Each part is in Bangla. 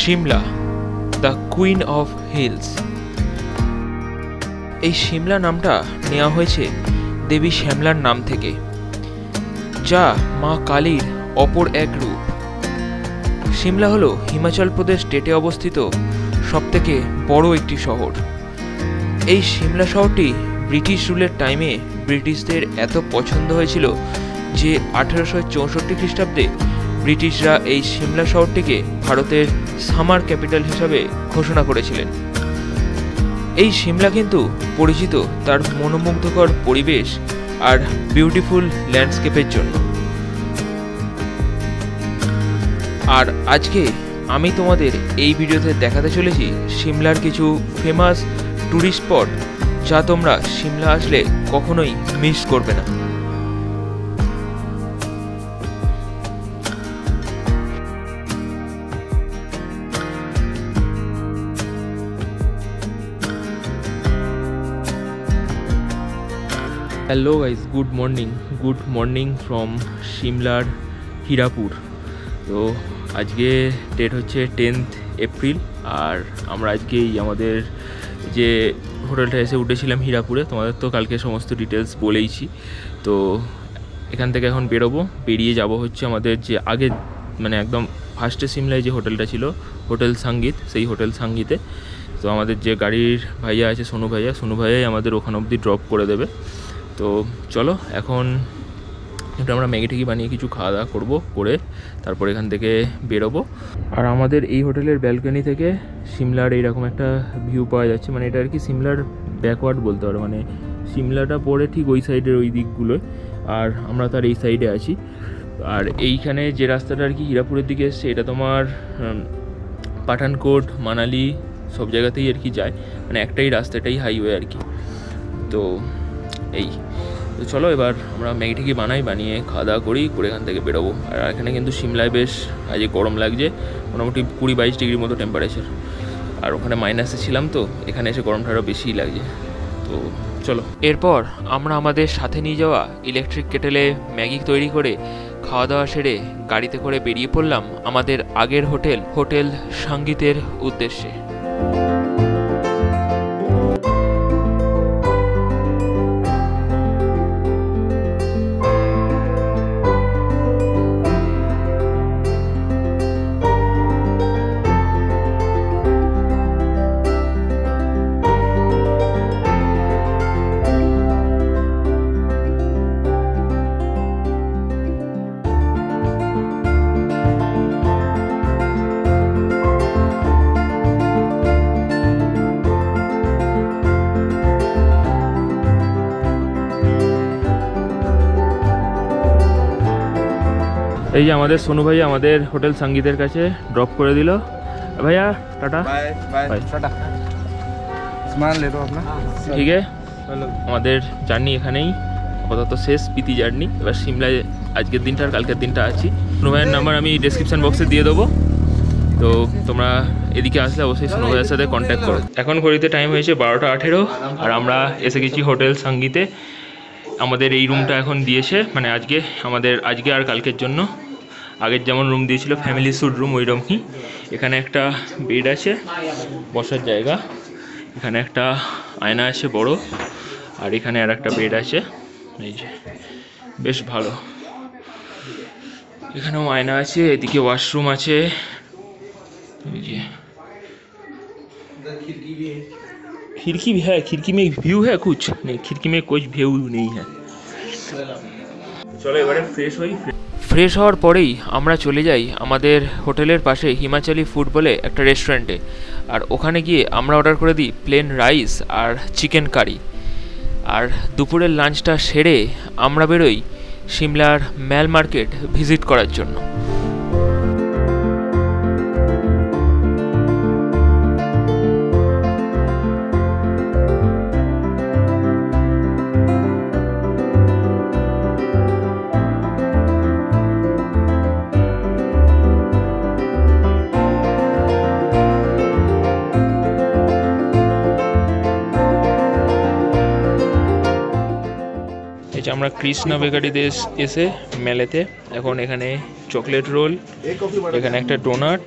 Shimla, the queen of hills. এই সিমলা নামটা নেওয়া হয়েছে দেবী শ্যামলার নাম থেকে, যা মা কালীর অপর এক রূপ। সিমলা হলো হিমাচল প্রদেশ স্টেটে অবস্থিত সবথেকে বড় একটি শহর। এই সিমলা শহরটি ব্রিটিশ রুলের টাইমে ব্রিটিশদের এত পছন্দ হয়েছিল যে 1864 খ্রিস্টাব্দে ব্রিটিশরা এই সিমলা শহরটিকে ভারতের সামার ক্যাপিটাল হিসাবে ঘোষণা করেছিলেন। এই সিমলা কিন্তু পরিচিত তার মনোমুগ্ধকর পরিবেশ আর বিউটিফুল ল্যান্ডস্কেপের জন্য। আর আজকে আমি তোমাদের এই ভিডিওতে দেখাতে চলেছি সিমলার কিছু ফেমাস ট্যুরিস্ট স্পট, যা তোমরা সিমলা আসলে কখনোই মিস করবে না। Hello guys, good morning from সিমলার হিরাপুর। তো আজকে ডেট হচ্ছে 10th এপ্রিল, আর আমরা আজকেই আমাদের যে হোটেলটা এসে উঠেছিলাম হিরাপুরে, তোমাদের তো কালকে সমস্ত ডিটেলস বলেইছি। তো এখান থেকে এখন বেরিয়ে যাব হচ্ছে আমাদের যে আগে মানে একদম ফার্স্টে সিমলায় যে হোটেলটা ছিল, হোটেল সঙ্গীত, সেই হোটেল সঙ্গীতে। তো আমাদের যে গাড়ির ভাইয়া আছে সোনু ভাইয়াই আমাদের ওখানে অবধি ড্রপ করে দেবে। তো চলো এখন একটু আমরা ম্যাগি ট্যাগি বানিয়ে কিছু খাওয়া দাওয়া করে তারপর এখান থেকে বেরোবো। আর আমাদের এই হোটেলের ব্যালকনি থেকে সিমলার এইরকম একটা ভিউ পাওয়া যাচ্ছে। মানে এটা আর কি সিমলার ব্যাকওয়ার্ড বলতে পারো, মানে সিমলাটা পড়ে ঠিক ওই সাইডের ওই দিকগুলোয়, আর আমরা তার এই সাইডে আছি। আর এইখানে যে রাস্তাটা আর কি হিরাপুরের দিকে এসছে, এটা তোমার পাঠানকোট, মানালি সব জায়গাতেই আর কি যায়, মানে একটাই রাস্তাটাই হাইওয়ে আর কি। তো তো চলো এবার আমরা ম্যাগি ট্যাগি বানিয়ে খাওয়া দাওয়া করে এখান থেকে বেরোবো। আর এখানে কিন্তু সিমলায় বেশ আজকে গরম লাগছে, মোটামুটি 20-22 ডিগ্রির মতো টেম্পারেচার। আর ওখানে মাইনাসে ছিলাম, তো এখানে এসে গরমটা আরও বেশিই লাগছে। তো চলো, এরপর আমরা আমাদের সাথে নিয়ে যাওয়া ইলেকট্রিক কেটেলে ম্যাগি তৈরি করে খাওয়া দাওয়া সেরে গাড়িতে করে বেরিয়ে পড়লাম আমাদের আগের হোটেল সঙ্গীতের উদ্দেশ্যে। এই যে আমাদের সোনু ভাইয়া আমাদের হোটেল সঙ্গীতের কাছে ড্রপ করে দিল। ভাইয়া টাটা, বাই টাটা, সামান লে লো আপনা। ঠিক আছে, আমাদের জার্নি এখানেই আপাতত শেষ, পিতি জার্নি। এবার সিমলায় আজকের দিনটা আর কালকের দিনটা আছি। সোনু ভাইয়ের নাম্বার আমি ডেসক্রিপশন বক্সে দিয়ে দেবো, তো তোমরা এদিকে আসলে অবশ্যই সোনু ভাইয়ের সাথে কন্ট্যাক্ট করো। এখন ঘড়িতে টাইম হয়েছে 12টা 18, আর আমরা এসে গেছি হোটেল সঙ্গীতে। আমাদের এই রুমটা এখন দিয়েছে, মানে আজকে আর কালকের জন্য। আগের যেমন রুম দিয়েছিল ফ্যামিলি স্যুট রুম, ওই রকমই। এখানে একটা বেড আছে, বসার জায়গা, এখানে একটা আয়না আছে বড়, আর এখানে আর একটা বেড আছে। এই যে বেশ ভালো, এখানেও আয়না আছে, এদিকে ওয়াশরুম আছে। এই যে खिड़की भी है, खिड़की में व्यू है कुछ नहीं, खिड़की में कुछ व्यू नहीं है। চলো এবারে ফ্রেশ হওয়ার পরেই আমরা চলে যাই আমাদের হোটেলের পাশে হিমাচলি ফুড বলে একটা রেস্টুরেন্টে। আর ওখানে গিয়ে আমরা অর্ডার করে দিই প্লেন রাইস আর চিকেন কারি। আর দুপুরের লাঞ্চটা সেরে আমরা বেরোই সিমলার ম্যাল মার্কেট ভিজিট করার জন্য। আমরা কৃষ্ণা বেকারিতে এসে মেলেতে এখন এখানে চকলেট রোল, এখানে একটা ডোনাট,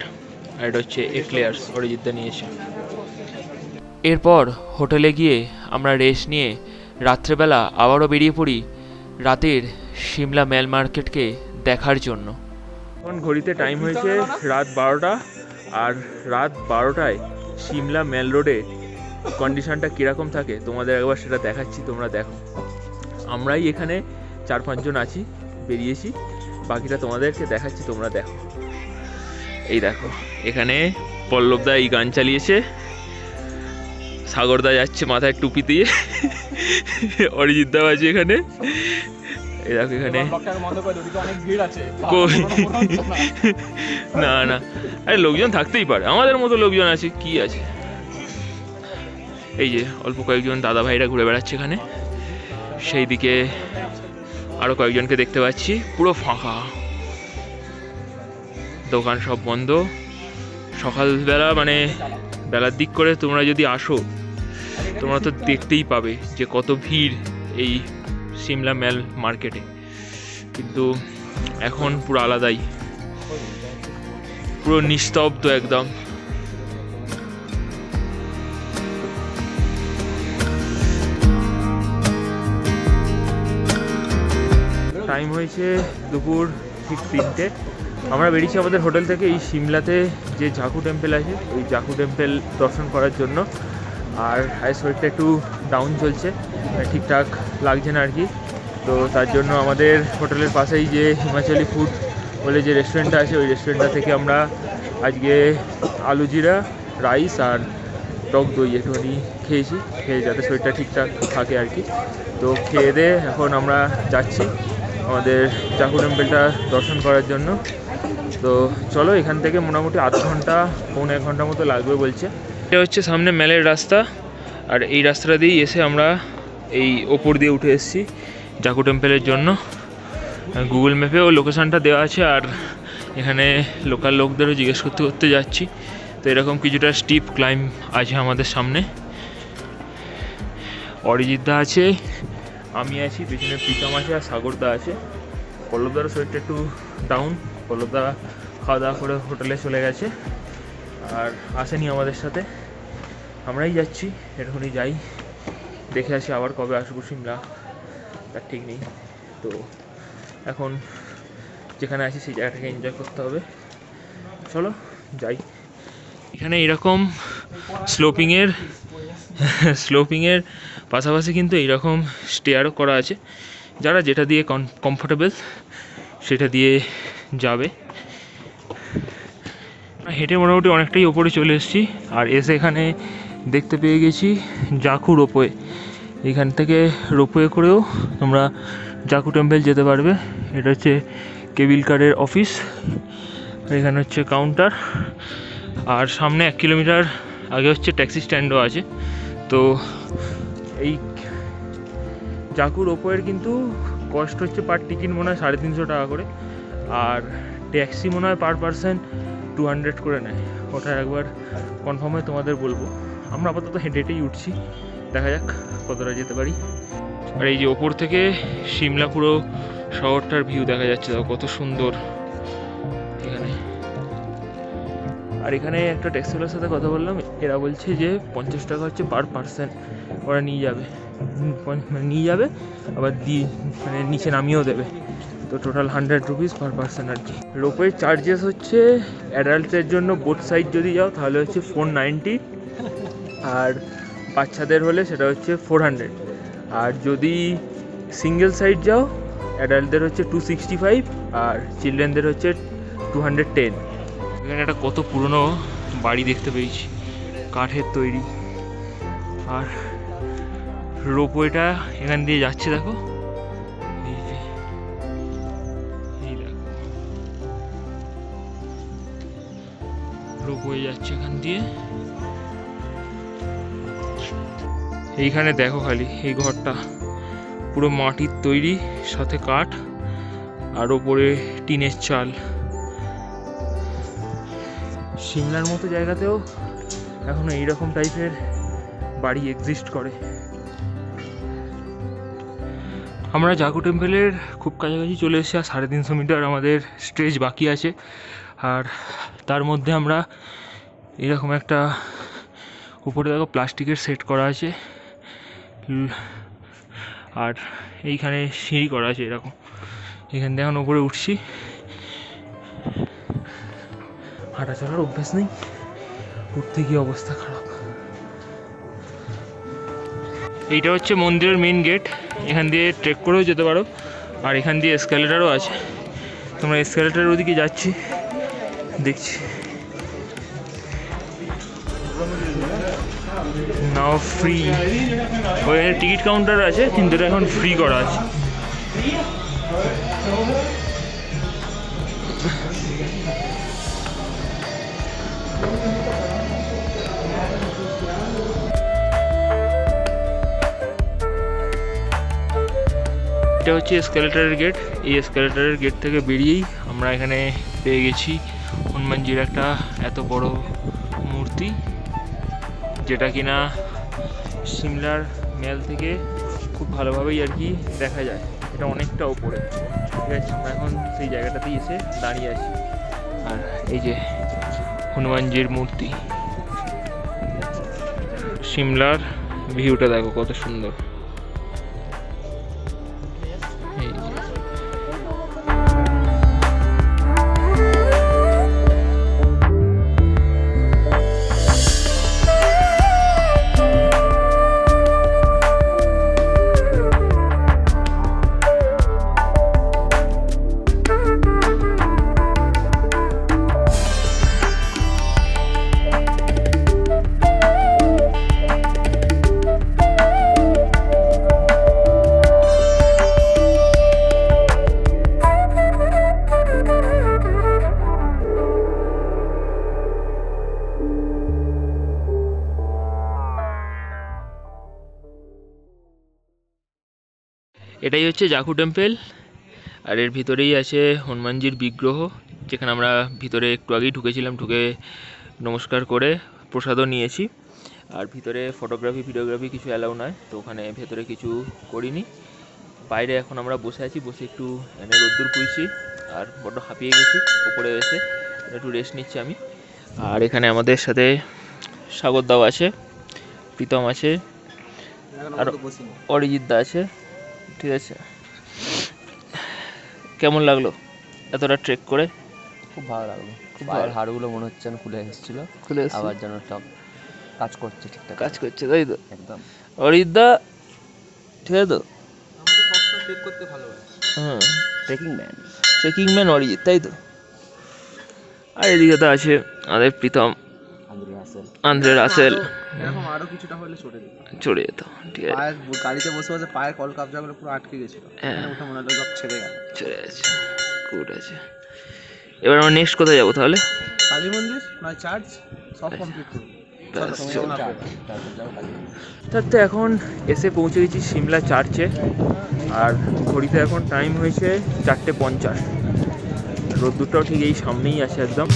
আর এটা হচ্ছে এক্লেয়ার্স অরিজিৎদা নিয়েছে। এরপর হোটেলে গিয়ে আমরা রেস্ট নিয়ে রাত্রেবেলা আবারও বেরিয়ে পড়ি রাতের সিমলা মেল মার্কেটকে দেখার জন্য। এখন ঘড়িতে টাইম হয়েছে রাত 12টা, আর রাত 12টায় সিমলা মেল রোডে কন্ডিশনটা কীরকম থাকে তোমাদের একবার সেটা দেখাচ্ছি, তোমরা দেখো। আমরাই এখানে 4-5 জন আছি, বেরিয়েছি, বাকিটা তোমাদেরকে দেখাচ্ছি, তোমরা দেখো। এই দেখো এখানে পল্লবদা এই গান চালিয়েছে, সাগরদা যাচ্ছে মাথায় টুপি দিয়ে, অরিজিৎদাও আছে এখানে। এই দেখো এখানে না না, আরে লোকজন থাকতেই পারে, আমাদের মতো লোকজন আছে, কি আছে। এই যে অল্প কয়েকজন দাদা ভাইরা ঘুরে বেড়াচ্ছে এখানে, সেই দিকে আরো কয়েকজনকে দেখতে পাচ্ছি। পুরো ফাঁকা, দোকান সব বন্ধ। সকালবেলা মানে বেলার দিক করে তোমরা যদি আসো, তোমরা তো দেখতেই পাবে যে কত ভিড় এই সিমলা মেল মার্কেটে, কিন্তু এখন পুরো আলাদাই, পুরো নিস্তব্ধ একদম। টাইম হয়েছে দুপুর ঠিক 3টে। আমরা বেরিয়েছি আমাদের হোটেল থেকে এই সিমলাতে যে জাকু টেম্পল আছে, ওই জাকু টেম্পল দর্শন করার জন্য। আর শরীরটা একটু ডাউন চলছে, ঠিকঠাক লাগছে না আর কি। তো তার জন্য আমাদের হোটেলের পাশেই যে হিমাচলি ফুড বলে যে রেস্টুরেন্টটা আছে, ওই রেস্টুরেন্টটা থেকে আমরা আজকে আলু জিরা রাইস আর টক দই একটুখানি খেয়েছি, খেয়ে যাতে শরীরটা ঠিকঠাক থাকে আর কি। তো খেয়ে দিয়ে এখন আমরা যাচ্ছি আমাদের জাকু টেম্পলটা দর্শন করার জন্য। তো চলো, এখান থেকে মোটামুটি আধ ঘন্টা 1.25 ঘন্টা মতো লাগবে বলছে। এটা হচ্ছে সামনে মেলের রাস্তা, আর এই রাস্তাটা দিয়েই এসে আমরা এই ওপর দিয়ে উঠে এসেছি জাকু টেম্পলের জন্য। গুগল ম্যাপেও লোকেশানটা দেওয়া আছে, আর এখানে লোকাল লোকদেরও জিজ্ঞেস করতে করতে যাচ্ছি। তো এরকম কিছুটা স্টিপ ক্লাইম্ব আছে আমাদের সামনে। অরিজিৎদা আছে, আমি আছি, পেছনে প্রীতম আছে, আর সাগরদা আছে। পল্লবদারও শরীরটা একটু ডাউন, পল্লবদা খাওয়া দাওয়া করে হোটেলে চলে গেছে আর আসেনি আমাদের সাথে। আমরাই যাচ্ছি, এরকমই যাই, দেখে আসি আবার কবে আসবো সিমলা তার ঠিক নেই। তো এখন যেখানে আছি সেই জায়গাটাকে এনজয় করতে হবে, চলো যাই। এখানে এরকম স্লোপিংয়ের পাশাপাশি কিন্তু এইরকম স্টেয়ারও করা আছে, যারা যেটা দিয়ে কমফোর্টেবল সেটা দিয়ে যাবে। হেঁটে মোটামুটি অনেকটাই ওপরে চলে এসেছি, আর এসে এখানে দেখতে পেয়ে গেছি জাকু রোপওয়ে। এখান থেকে রোপওয়ে করেও তোমরা জাকু টেম্পল যেতে পারবে। এটা হচ্ছে কেবিল কারের অফিস, এখানে হচ্ছে কাউন্টার, আর সামনে 1 কিলোমিটার আগে হচ্ছে ট্যাক্সি স্ট্যান্ডও আছে। তো এই জাকু রোপওয়ের কিন্তু কস্ট হচ্ছে পার টিকিট মনে হয় 350 টাকা করে, আর ট্যাক্সি মনে হয় পার পারসন 200 করে নেয়। ওটা একবার কনফার্ম হয়ে তোমাদের বলবো। আমরা আপাতত হেঁটে হেঁটেই উঠছি, দেখা যাক কতটা যেতে পারি। আর এই যে ওপর থেকে সিমলা পুরো শহরটার ভিউ দেখা যাচ্ছে, কত সুন্দর এখানে। আর এখানে একটা ট্যাক্সিওয়ালার সাথে কথা বললাম, এরা বলছে যে 50 টাকা হচ্ছে পার পারসন, ওরা নিয়ে যাবে আবার মানে নিচে নামিয়েও দেবে। তো টোটাল 100 রুপিস পার পারসন আর কি। রোপওয়ে চার্জেস হচ্ছে অ্যাডাল্টসের জন্য বোথ সাইড যদি যাও তাহলে হচ্ছে 490, আর বাচ্চাদের হলে সেটা হচ্ছে 400। আর যদি সিঙ্গেল সাইড যাও অ্যাডাল্টদের হচ্ছে 265, আর চিলড্রেনদের হচ্ছে 210। এখানে একটা কত পুরনো বাড়ি দেখতে পেয়েছি, কাঠের তৈরি। আর রোপওয়েটা এখান দিয়ে যাচ্ছে, দেখো রোপওয়ে যাচ্ছে এখান দিয়ে। এইখানে দেখো খালি এই ঘরটা পুরো মাটির তৈরি, সাথে কাঠ, আর ওপরে টিনের চাল। সিমলার মতো জায়গাতেও এখনো এইরকম টাইপের বাড়ি এক্সিস্ট করে। আমরা জাকু টেম্পলের খুব কাছাকাছি চলে এসেছি, আর 350 মিটার আমাদের স্ট্রেচ বাকি আছে। আর তার মধ্যে আমরা এরকম একটা উপরে দেখো প্লাস্টিকের সেট করা আছে, আর এইখানে সিঁড়ি করা আছে এরকম। এখান থেকে এখন উপরে উঠছি, হাঁটা চলার অভ্যাস নেই, উঠতে গিয়ে অবস্থা খারাপ। এইটা হচ্ছে মন্দিরের মেন গেট, এখান দিয়ে ট্রেক করেও যেতে পারো, আর এখান দিয়ে এসকেলেটারও আছে। তোমরা এসকেলেটারের ওদিকে যাচ্ছি দেখছি। নাও ফ্রি, ওখানে টিকিট কাউন্টার আছে কিন্তু এটা এখন ফ্রি করা আছে। এটা হচ্ছে এসকেলেটারের গেট। এই এসকেলেটারের গেট থেকে বেরিয়েই আমরা এখানে পেয়ে গেছি হনুমানজির একটা এত বড় মূর্তি, যেটা কিনা সিমলার মেল থেকে খুব ভালোভাবেই আর কি দেখা যায়। এটা অনেকটা উপরে, ঠিক আছে। আমরা এখন সেই জায়গাটাতেই এসে দাঁড়িয়ে আছি, আর এই যে হনুমানজির মূর্তি, সিমলার ভিউটা দেখো কত সুন্দর। এটাই হচ্ছে জাখু টেম্পল, আর এর ভিতরেই আছে হনুমানজির বিগ্রহ, যেখানে আমরা ভিতরে একটু আগেই ঢুকেছিলাম। ঢুকে নমস্কার করে প্রসাদও নিয়েছি। আর ভিতরে ফটোগ্রাফি ভিডিওগ্রাফি কিছু অ্যালাউ নয়, তো ওখানে ভেতরে কিছু করিনি। বাইরে এখন আমরা বসে আছি, বসে একটু এনে রোদ্দুর পুইছি, আর বড্ড হাঁপিয়ে গেছি। উপরে এসে একটু রেস্ট নিচ্ছি আমি। আর এখানে আমাদের সাথে সাগরদাও আছে, প্রীতম আছে, আর অরিজিৎ দা আছে, ঠিক আছে। কেমন লাগলো এতটা ট্রেক করে? খুব ভালো লাগলো। পায়ের হাড়গুলো মনে হচ্ছে যেন খুলে এসেছিলো, আবার যেন সব কাজ করছে, ঠিকঠাক কাজ করছে, তাই তো? একদম। অরিজিৎ দা ঠিক আছে তো? আমাকে সবসময় ট্রেক করতে ভালোবাসে। হ্যাঁ, ট্রেকিং ম্যান অরিজিৎ, তাই তো? আর এদিকে তো আছে আমাদের প্রীতম, আন্দ্রে রাসেল। এরকম আরো কিছুটা হলে চলে যেত, ঠিক আছে। পায়ের গাড়িতে বসে বসে পায়ের কল কাবজাগুলো পুরো আটকে গেছিল, ওটা মনে হলো সব ছেড়ে গেল, চলে যাচ্ছে। গুড আছে। এবার আমরা নেক্সট কোথায় যাবো তাহলে? কালী মন্দির নয় চার্চ, সব কমপ্লিট করব। তো এখন এসে পৌঁছে গেছি সিমলা চার্চে, আর ঘড়িতে এখন টাইম হয়েছে 4:50। রোদ্দুরটাও ঠিক এই সামনেই আছে একদম।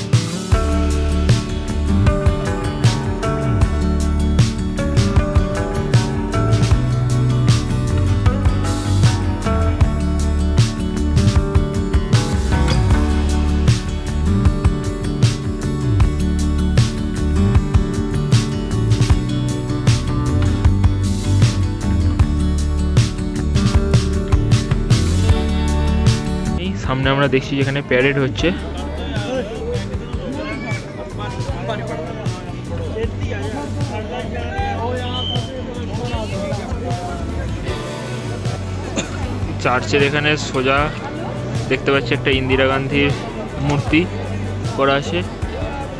সামনে আমরা দেখছি যেখানে প্যারেড হচ্ছে। চার্চের এখানে সোজা দেখতে পাচ্ছি একটা ইন্দিরা গান্ধীর মূর্তি করা আছে,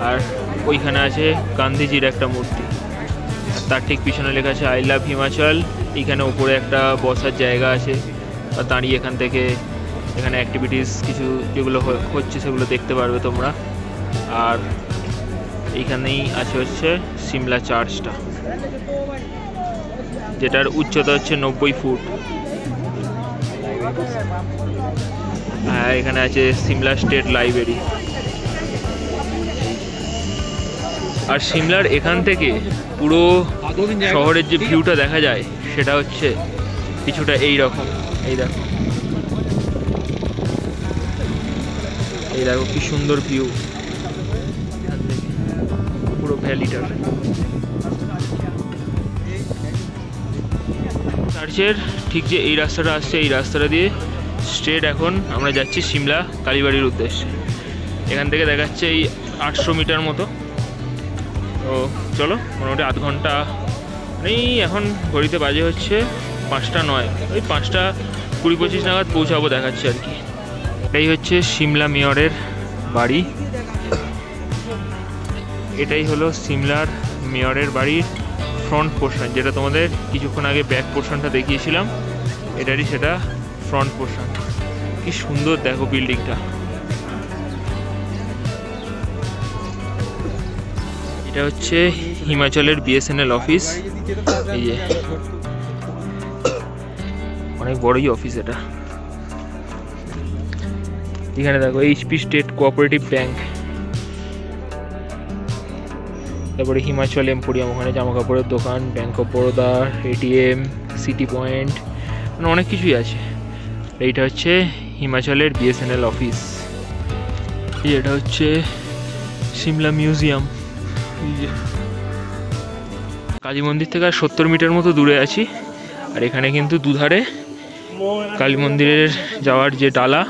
আর ওইখানে আছে গান্ধীজির একটা মূর্তি। তার ঠিক পিছনে লেখা আছে আই লাভ হিমাচল। এইখানে উপরে একটা বসার জায়গা আছে, আর দাঁড়িয়ে এখান থেকে এখানে অ্যাক্টিভিটিস কিছু যেগুলো হচ্ছে সেগুলো দেখতে পারবে তোমরা। আর এইখানেই আছে হচ্ছে সিমলা চার্চটা, যেটার উচ্চতা হচ্ছে 90 ফুট। হ্যাঁ, এখানে আছে সিমলা স্টেট লাইব্রেরি। আর সিমলার এখান থেকে পুরো শহরের যে ভিউটা দেখা যায় সেটা হচ্ছে কিছুটা এই রকম। এই দেখো, এই দেখো কি সুন্দর ভিউ এখান থেকে পুরো ভ্যালিটার। চার্চের ঠিক যে এই রাস্তাটা আসছে, এই রাস্তাটা দিয়ে স্ট্রেট এখন আমরা যাচ্ছি সিমলা কালীবাড়ির উদ্দেশ্যে। এখান থেকে দেখাচ্ছে এই 800 মিটার মতো। তো চলো, মোটামুটি আধ ঘন্টা এই এখন ঘড়িতে বাজে হচ্ছে 5টা 9, ওই 5টা 20-25 নাগাদ পৌঁছাবো দেখাচ্ছে আর কি। এটাই হচ্ছে সিমলা মেয়রের বাড়ি। এটাই হলো সিমলার মেয়রের বাড়ির ফ্রন্ট পোর্শন, যেটা তোমাদের কিছুক্ষণ আগে ব্যাক পোর্শনটা দেখিয়েছিলাম, এটারই সেটা ফ্রন্ট পোর্শন। কি সুন্দর দেখো বিল্ডিংটা। এটা হচ্ছে হিমাচলের বিএসএনএল অফিস। এই যে অনেক বড়ই অফিস এটা। এখানে দেখো এইচপি স্টেট কোঅপারেটিভ ব্যাংক, তারপরে হিমাচল এম্পোরিয়াম, ওখানে জামা কাপড়ের দোকান, bank of Baroda, ATM, city point, মানে অনেক কিছুই আছে। এইটা হচ্ছে হিমাচলের বিএসএনএল অফিস। এটা হচ্ছে সিমলা মিউজিয়াম। কালী মন্দির থেকে আর 70 মিটার মতো দূরে আছি। আর এখানে কিন্তু দুধারে কালী মন্দিরের যাওয়ার যে ডালা,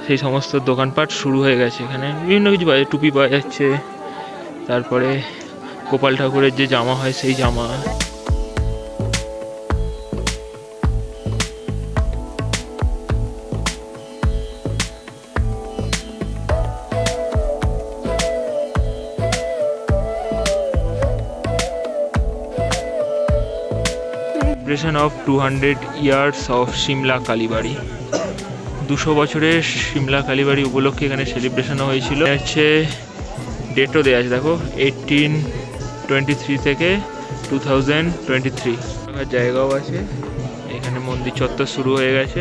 সেই সমস্ত দোকানপাট শুরু হয়ে গেছে। এখানে বিভিন্ন কিছু পাওয়া যায়, টুপি পাওয়া যাচ্ছে, তারপরে গোপাল ঠাকুরের যে জামা হয় সেই জামা। Celebration of 200 years of Simla Kalibari. 200 বছরের সিমলা কালীবাড়ি উপলক্ষে এখানে সেলিব্রেশনও হয়েছিল। হচ্ছে ডেটও দেওয়া আছে দেখো, 1823 থেকে 2023। জায়গাও আছে। এখানে মন্দির চত্বর শুরু হয়ে গেছে।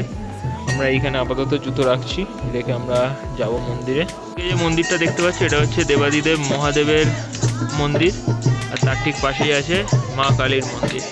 আমরা এইখানে আপাতত জুতো রাখছি, রেখে আমরা যাব মন্দিরে। এই যে মন্দিরটা দেখতে পাচ্ছি, এটা হচ্ছে দেবাদিদেব মহাদেবের মন্দির, আর তার ঠিক পাশেই আছে মা কালীর মন্দির।